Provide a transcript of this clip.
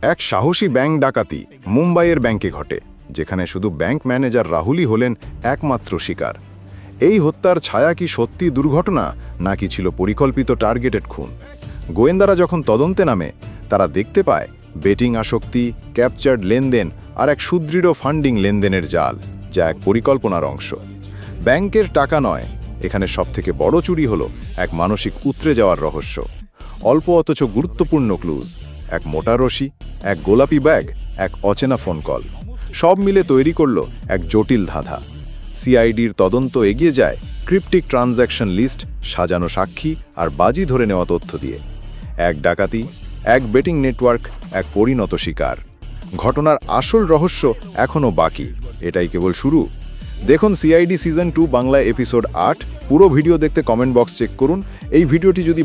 এক সাহসী ব্যাংক ডাকাতি মুম্বাইয়ের ব্যাংকে ঘটে, যেখানে শুধু ব্যাংক ম্যানেজার রাহুলই হলেন একমাত্র শিকার। এই হত্যার ছায়া কি সত্যি দুর্ঘটনা, নাকি ছিল পরিকল্পিত টার্গেটেড খুন? গোয়েন্দারা যখন তদন্তে নামে, তারা দেখতে পায় বেটিং আসক্তি, ক্যাপচার্ড লেনদেন আর এক সুদৃঢ় ফান্ডিং লেনদেনের জাল, যা এক পরিকল্পনার অংশ। ব্যাংকের টাকা নয়, এখানে সবথেকে বড় চুরি হলো এক মানসিক উতরে যাওয়ার রহস্য। অল্প অথচ গুরুত্বপূর্ণ ক্লুজ, এক মোটা রশি, এক গোলাপি ব্যাগ, এক অচেনা ফোন কল, সব মিলে তৈরি করল এক জটিল ধাঁধা। সিআইডির তদন্ত এগিয়ে যায় ক্রিপ্টিক ট্রানজ্যাকশন লিস্ট, সাজানো সাক্ষী আর বাজি ধরে নেওয়া তথ্য দিয়ে। এক ডাকাতি, এক বেটিং নেটওয়ার্ক, এক পরিণত শিকার। ঘটনার আসল রহস্য এখনও বাকি, এটাই কেবল শুরু। দেখুন সিআইডি সিজন 2 বাংলা এপিসোড 8। পুরো ভিডিও দেখতে কমেন্ট বক্স চেক করুন। এই ভিডিওটি যদি